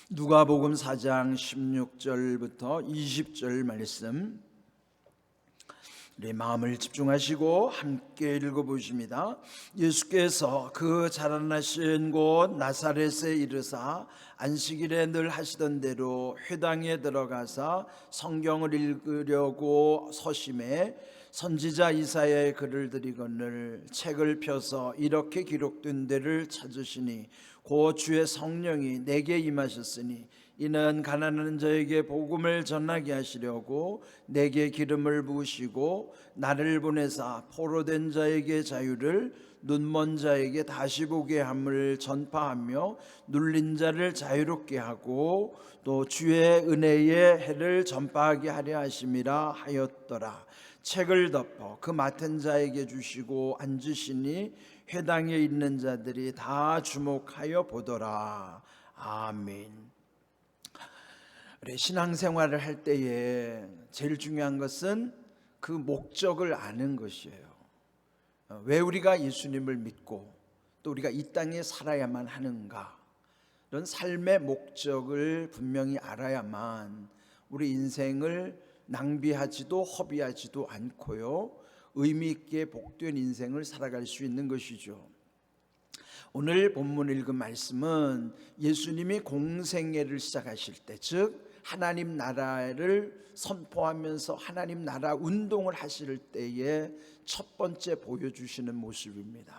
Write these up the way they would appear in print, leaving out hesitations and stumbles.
누가복음 4장 16절부터 20절 말씀, 우리 마음을 집중하시고 함께 읽어보십니다. 예수께서 그 자라나신 곳 나사렛에 이르사 안식일에 늘 하시던 대로 회당에 들어가사 성경을 읽으려고 서심해 선지자 이사야의 글을 들이거늘 책을 펴서 이렇게 기록된 데를 찾으시니 곧 주의 성령이 내게 임하셨으니 이는 가난한 자에게 복음을 전하게 하시려고 내게 기름을 부으시고 나를 보내사 포로된 자에게 자유를 눈먼 자에게 다시 보게 함을 전파하며 눌린 자를 자유롭게 하고 또 주의 은혜의 해를 전파하게 하려 하심이라 하였더라. 책을 덮어 그 맡은 자에게 주시고 앉으시니 회당에 있는 자들이 다 주목하여 보더라. 아멘. 우리 신앙생활을 할 때에 제일 중요한 것은 그 목적을 아는 것이에요. 왜 우리가 예수님을 믿고 또 우리가 이 땅에 살아야만 하는가, 이런 삶의 목적을 분명히 알아야만 우리 인생을 낭비하지도 허비하지도 않고요, 의미 있게 복된 인생을 살아갈 수 있는 것이죠. 오늘 본문 읽은 말씀은 예수님이 공생애를 시작하실 때, 즉 하나님 나라를 선포하면서 하나님 나라 운동을 하실 때에 첫 번째 보여주시는 모습입니다.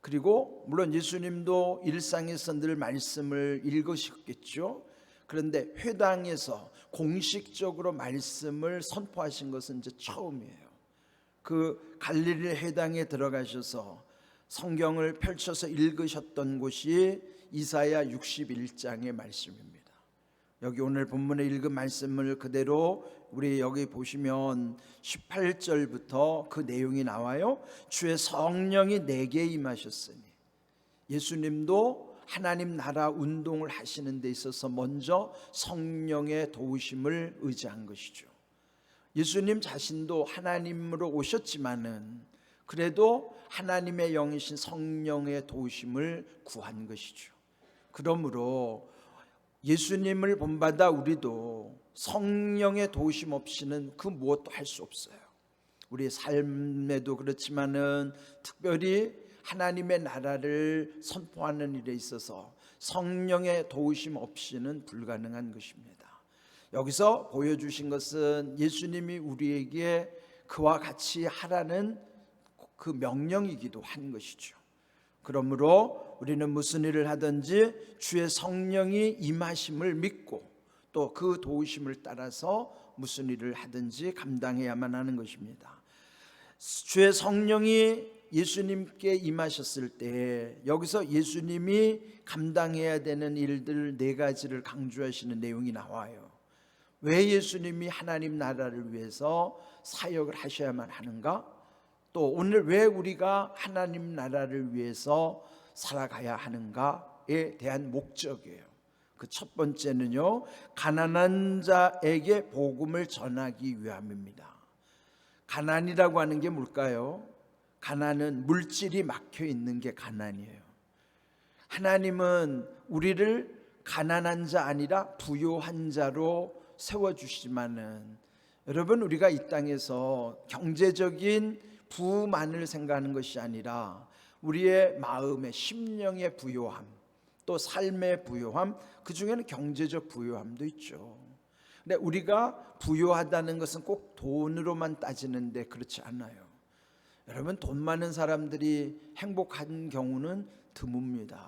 그리고 물론 예수님도 일상에서 늘 말씀을 읽으셨겠죠. 그런데 회당에서 공식적으로 말씀을 선포하신 것은 이제 처음이에요. 그 갈릴리 회당에 들어가셔서 성경을 펼쳐서 읽으셨던 곳이 이사야 61장의 말씀입니다. 여기 오늘 본문에 읽은 말씀을 그대로 우리 여기 보시면 18절부터 그 내용이 나와요. 주의 성령이 내게 임하셨으니, 예수님도 하나님 나라 운동을 하시는 데 있어서 먼저 성령의 도우심을 의지한 것이죠. 예수님 자신도 하나님으로 오셨지만은 그래도 하나님의 영이신 성령의 도우심을 구한 것이죠. 그러므로 예수님을 본받아 우리도 성령의 도우심 없이는 그 무엇도 할 수 없어요. 우리의 삶에도 그렇지만은 특별히 하나님의 나라를 선포하는 일에 있어서 성령의 도우심 없이는 불가능한 것입니다. 여기서 보여주신 것은 예수님이 우리에게 그와 같이 하라는 그 명령이기도 한 것이죠. 그러므로 우리는 무슨 일을 하든지 주의 성령이 임하심을 믿고 또 그 도우심을 따라서 무슨 일을 하든지 감당해야만 하는 것입니다. 주의 성령이 예수님께 임하셨을 때 여기서 예수님이 감당해야 되는 일들 4가지를 강조하시는 내용이 나와요. 왜 예수님이 하나님 나라를 위해서 사역을 하셔야만 하는가? 또 오늘 왜 우리가 하나님 나라를 위해서 살아가야 하는가에 대한 목적이에요. 그 첫 번째는요, 가난한 자에게 복음을 전하기 위함입니다. 가난이라고 하는 게 뭘까요? 가난은 물질이 막혀 있는 게 가난이에요. 하나님은 우리를 가난한 자 아니라 부유한 자로 세워주시지만은, 여러분, 우리가 이 땅에서 경제적인 부만을 생각하는 것이 아니라 우리의 마음의 심령의 부요함, 또 삶의 부요함, 그 중에는 경제적 부요함도 있죠. 근데 우리가 부요하다는 것은 꼭 돈으로만 따지는데 그렇지 않아요. 여러분, 돈 많은 사람들이 행복한 경우는 드뭅니다.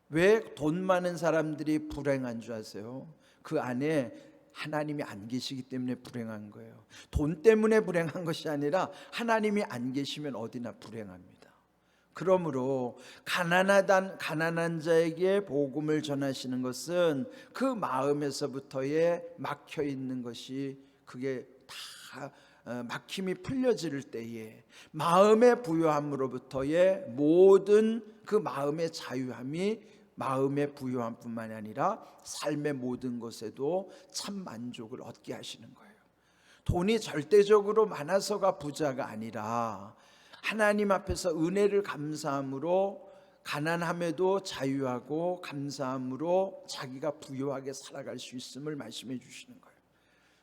왜 돈 많은 사람들이 불행한 줄 아세요? 그 안에 하나님이 안 계시기 때문에 불행한 거예요. 돈 때문에 불행한 것이 아니라 하나님이 안 계시면 어디나 불행합니다. 그러므로 가난한 자에게 복음을 전하시는 것은 그 마음에서부터의 막혀 있는 것이, 그게 다 막힘이 풀려질 때에 마음의 부요함으로부터의 모든 그 마음의 자유함이 마음의 부요함뿐만이 아니라 삶의 모든 것에도 참 만족을 얻게 하시는 거예요. 돈이 절대적으로 많아서가 부자가 아니라 하나님 앞에서 은혜를 감사함으로 가난함에도 자유하고 감사함으로 자기가 부유하게 살아갈 수 있음을 말씀해 주시는 거예요.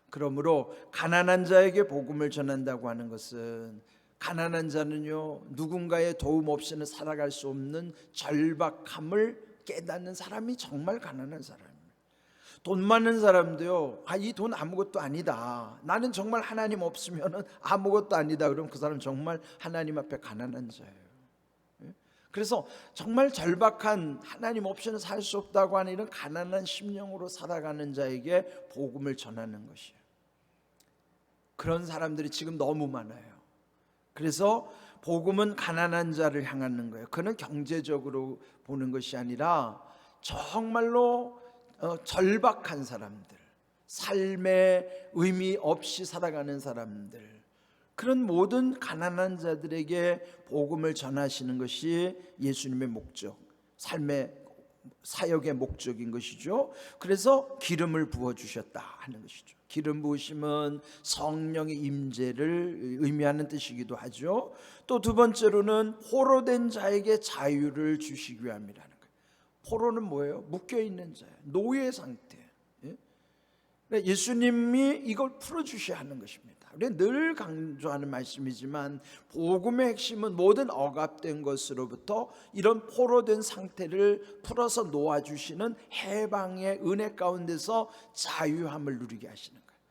그러므로 가난한 자에게 복음을 전한다고 하는 것은, 가난한 자는요 누군가의 도움 없이는 살아갈 수 없는 절박함을 깨닫는 사람이 정말 가난한 사람이에요. 돈 많은 사람도요, 이 돈 아무것도 아니다, 나는 정말 하나님 없으면 아무것도 아니다, 그럼 그 사람 정말 하나님 앞에 가난한 자예요. 그래서 정말 절박한, 하나님 없이는 살 수 없다고 하는 이런 가난한 심령으로 살아가는 자에게 복음을 전하는 것이에요. 그런 사람들이 지금 너무 많아요. 그래서 복음은 가난한 자를 향하는 거예요. 그는 경제적으로 보는 것이 아니라 정말로 절박한 사람들, 삶에 의미 없이 살아가는 사람들, 그런 모든 가난한 자들에게 복음을 전하시는 것이 예수님의 목적, 삶의 사역의 목적인 것이죠. 그래서 기름을 부어주셨다 하는 것이죠. 기름 부으심은 성령의 임재를 의미하는 뜻이기도 하죠. 또 두 번째로는 포로된 자에게 자유를 주시기 위함이라는 거예요. 포로는 뭐예요? 묶여있는 자예요. 노예 상태. 예수님이 이걸 풀어주셔야 하는 것입니다. 우리가 늘 강조하는 말씀이지만 복음의 핵심은 모든 억압된 것으로부터 이런 포로된 상태를 풀어서 놓아주시는 해방의 은혜 가운데서 자유함을 누리게 하시는 거예요.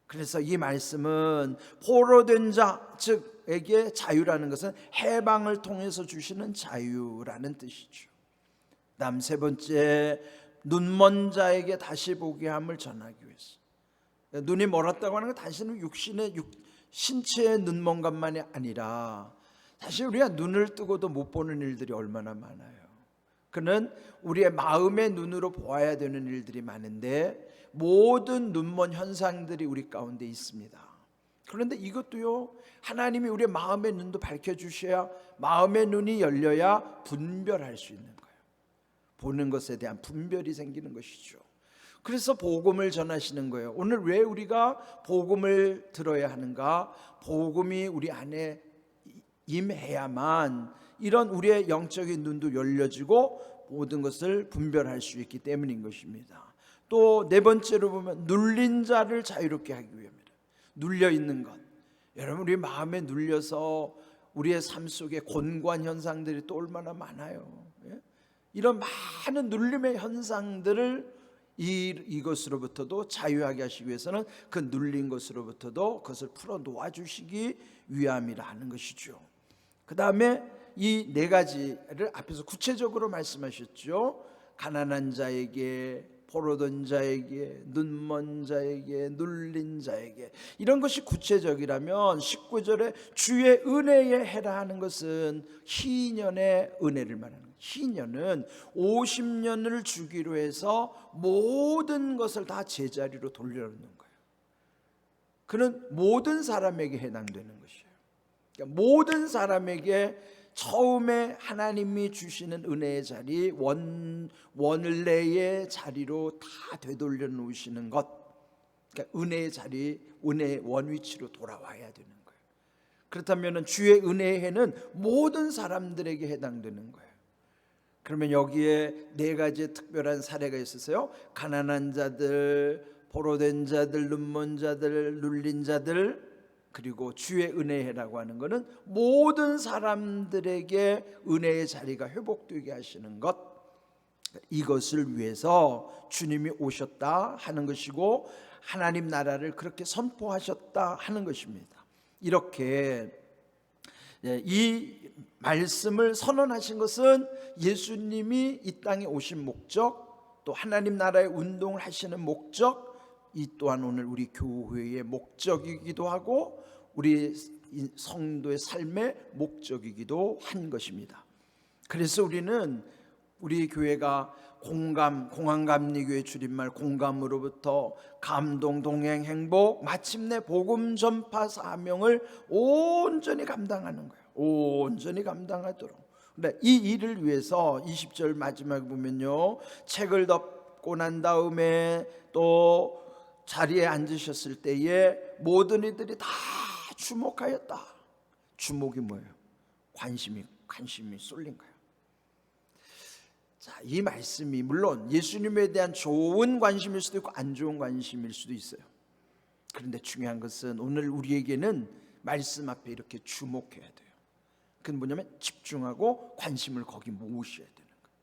그래서 이 말씀은 포로된 자, 즉 에게 자유라는 것은 해방을 통해서 주시는 자유라는 뜻이죠. 다음 세 번째, 눈먼 자에게 다시 보게 함을 전하기 위해서. 눈이 멀었다고 하는 건 단순히 신체의 눈먼 것만이 아니라 사실 우리가 눈을 뜨고도 못 보는 일들이 얼마나 많아요. 그는 우리의 마음의 눈으로 보아야 되는 일들이 많은데 모든 눈먼 현상들이 우리 가운데 있습니다. 그런데 이것도요, 하나님이 우리의 마음의 눈도 밝혀주셔야, 마음의 눈이 열려야 분별할 수 있는 거예요. 보는 것에 대한 분별이 생기는 것이죠. 그래서 복음을 전하시는 거예요. 오늘 왜 우리가 복음을 들어야 하는가? 복음이 우리 안에 임해야만 이런 우리의 영적인 눈도 열려지고 모든 것을 분별할 수 있기 때문인 것입니다. 또 네 번째로 보면 눌린 자를 자유롭게 하기 위함이다. 눌려 있는 것, 여러분 우리 마음에 눌려서 우리의 삶 속에 곤고한 현상들이 또 얼마나 많아요. 이런 많은 눌림의 현상들을 이것으로부터도 자유하게 하시기 위해서는 그 눌린 것으로부터도 그것을 풀어 놓아주시기 위함이라 하는 것이죠. 그 다음에 이 네 가지를 앞에서 구체적으로 말씀하셨죠. 가난한 자에게, 포로된 자에게, 눈먼 자에게, 눌린 자에게, 이런 것이 구체적이라면 19절에 주의 은혜에 해라 하는 것은 희년의 은혜를 말하는 거예요. 희년은 50년을 주기로 해서 모든 것을 다 제자리로 돌려놓는 거예요. 그는 모든 사람에게 해당되는 것이에요. 그러니까 모든 사람에게 처음에 하나님이 주시는 은혜의 자리, 원래의 자리로 다 되돌려 놓으시는 것, 그러니까 은혜의 자리, 은혜의 원위치로 돌아와야 되는 거예요. 그렇다면 주의 은혜의 해는 모든 사람들에게 해당되는 거예요. 그러면 여기에 네 가지의 특별한 사례가 있어서요, 가난한 자들, 포로된 자들, 눈먼 자들, 눌린 자들, 그리고 주의 은혜라고 하는 것은 모든 사람들에게 은혜의 자리가 회복되게 하시는 것, 이것을 위해서 주님이 오셨다 하는 것이고 하나님 나라를 그렇게 선포하셨다 하는 것입니다. 이렇게 이 말씀을 선언하신 것은 예수님이 이 땅에 오신 목적, 또 하나님 나라의 운동을 하시는 목적, 이 또한 오늘 우리 교회의 목적이기도 하고 우리 성도의 삶의 목적이기도 한 것입니다. 그래서 우리는 우리 교회가 공감감리교회 줄임말 공감으로부터 감동, 동행, 행복, 마침내 복음 전파 사명을 온전히 감당하는 거예요. 온전히 감당하도록. 근데 이 일을 위해서 20절 마지막에 보면요, 책을 덮고 난 다음에 또 자리에 앉으셨을 때에 모든 이들이 다 주목하였다. 주목이 뭐예요? 관심이 쏠린 거예요. 자, 이 말씀이 물론 예수님에 대한 좋은 관심일 수도 있고 안 좋은 관심일 수도 있어요. 그런데 중요한 것은 오늘 우리에게는 말씀 앞에 이렇게 주목해야 돼요. 그건 뭐냐면 집중하고 관심을 거기 모으셔야 되는 거예요.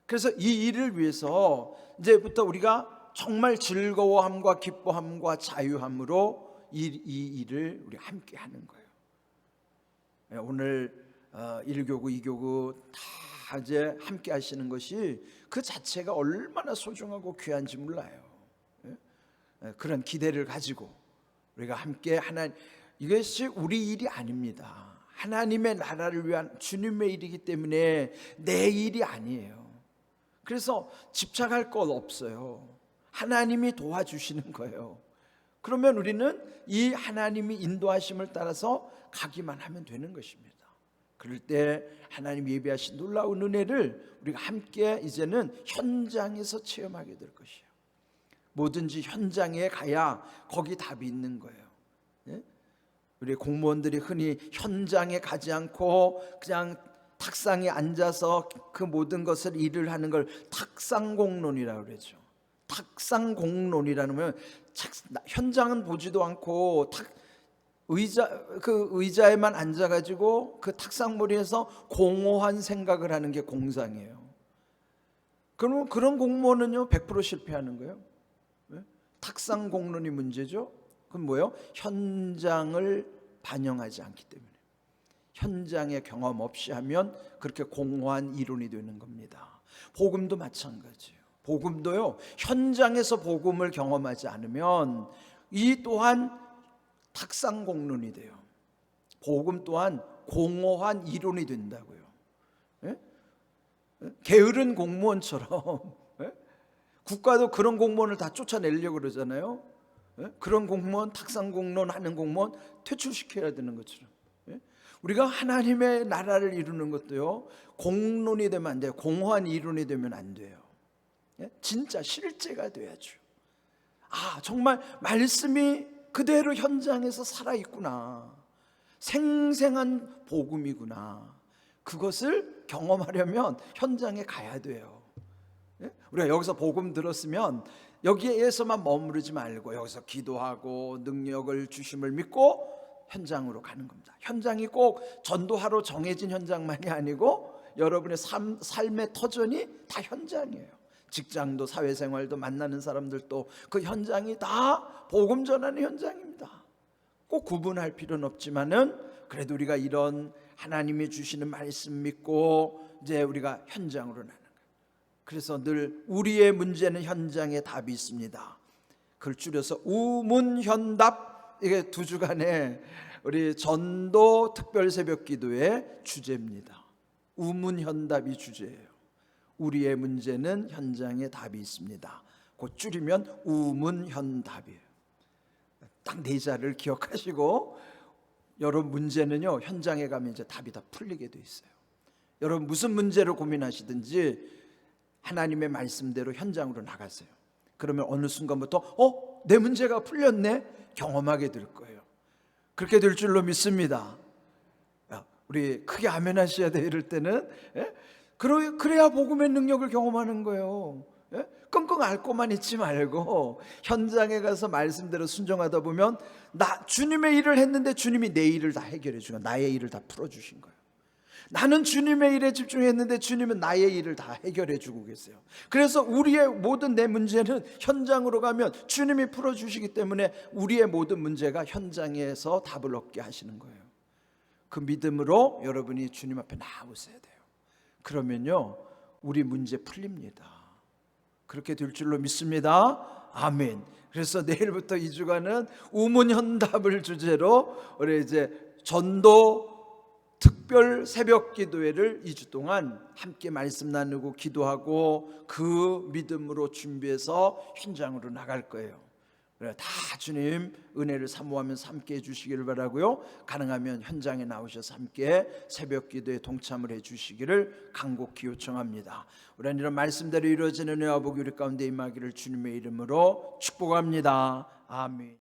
그래서 이 일을 위해서 이제부터 우리가 정말 즐거워함과 기뻐함과 자유함으로 이 일을 우리 함께 하는 거예요. 오늘 1교구, 2교구 다 이제 함께 하시는 것이 그 자체가 얼마나 소중하고 귀한지 몰라요. 그런 기대를 가지고 우리가 함께 하나님, 이것이 우리 일이 아닙니다. 하나님의 나라를 위한 주님의 일이기 때문에 내 일이 아니에요. 그래서 집착할 것 없어요. 하나님이 도와주시는 거예요. 그러면 우리는 이 하나님이 인도하심을 따라서 가기만 하면 되는 것입니다. 그럴 때 하나님 예비하신 놀라운 은혜를 우리가 함께 이제는 현장에서 체험하게 될 것이에요. 뭐든지 현장에 가야 거기 답이 있는 거예요. 우리 공무원들이 흔히 현장에 가지 않고 그냥 탁상에 앉아서 그 모든 것을 일을 하는 걸 탁상공론이라고 그러죠. 탁상공론이라는 건 현장은 보지도 않고 의자에만 앉아가지고 그 탁상머리에서 공허한 생각을 하는 게 공상이에요. 그러면 그런 공무원은요 100% 실패하는 거예요. 탁상공론이 문제죠. 그건 뭐예요? 현장을 반영하지 않기 때문에, 현장의 경험 없이 하면 그렇게 공허한 이론이 되는 겁니다. 복음도 마찬가지예요. 복음도요 현장에서 복음을 경험하지 않으면 이 또한 탁상공론이 돼요. 복음 또한 공허한 이론이 된다고요. 게으른 공무원처럼 국가도 그런 공무원을 다 쫓아내려고 그러잖아요. 그런 공무원, 탁상공론 하는 공무원 퇴출시켜야 되는 것처럼 우리가 하나님의 나라를 이루는 것도요 공론이 되면 안 돼요. 공허한 이론이 되면 안 돼요. 진짜 실제가 돼야죠. 아, 정말 말씀이 그대로 현장에서 살아있구나, 생생한 복음이구나, 그것을 경험하려면 현장에 가야 돼요. 우리가 여기서 복음 들었으면 여기에서만 머무르지 말고 여기서 기도하고 능력을 주심을 믿고 현장으로 가는 겁니다. 현장이 꼭 전도하러 정해진 현장만이 아니고 여러분의 삶의 터전이 다 현장이에요. 직장도 사회생활도 만나는 사람들도 그 현장이 다 복음 전하는 현장입니다. 꼭 구분할 필요는 없지만은 그래도 우리가 이런 하나님이 주시는 말씀 믿고 이제 우리가 현장으로 나는 거예요. 그래서 늘 우리의 문제는 현장에 답이 있습니다. 그걸 줄여서 우문현답, 이게 2주간의 우리 전도 특별 새벽 기도의 주제입니다. 우문현답이 주제예요. 우리의 문제는 현장에 답이 있습니다. 곧 줄이면 우문현답이에요. 딱 4자를 기억하시고 여러분 문제는요 현장에 가면 이제 답이 다 풀리게 돼 있어요. 여러분 무슨 문제를 고민하시든지 하나님의 말씀대로 현장으로 나가세요. 그러면 어느 순간부터 내 문제가 풀렸네 경험하게 될 거예요. 그렇게 될 줄로 믿습니다. 우리 크게 아멘 하셔야 돼. 이럴 때는 그래야 복음의 능력을 경험하는 거예요. 끙끙 앓고만 있지 말고 현장에 가서 말씀대로 순종하다 보면 주님의 일을 했는데 주님이 내 일을 다 해결해 주고 나의 일을 다 풀어주신 거예요. 나는 주님의 일에 집중했는데 주님은 나의 일을 다 해결해 주고 계세요. 그래서 우리의 모든 내 문제는 현장으로 가면 주님이 풀어주시기 때문에 우리의 모든 문제가 현장에서 답을 얻게 하시는 거예요. 그 믿음으로 여러분이 주님 앞에 나오셔야 돼요. 그러면요 우리 문제 풀립니다. 그렇게 될 줄로 믿습니다. 아멘. 그래서 내일부터 2주간은 우문현답을 주제로 우리 이제 전도 특별 새벽 기도회를 2주 동안 함께 말씀 나누고 기도하고 그 믿음으로 준비해서 현장으로 나갈 거예요. 다 주님 은혜를 사모하면서 함께 해주시기를 바라고요. 가능하면 현장에 나오셔서 함께 새벽 기도에 동참을 해주시기를 간곡히 요청합니다. 우리는 이런 말씀대로 이루어지는 은혜와 복이 우리 가운데 임하기를 주님의 이름으로 축복합니다. 아멘.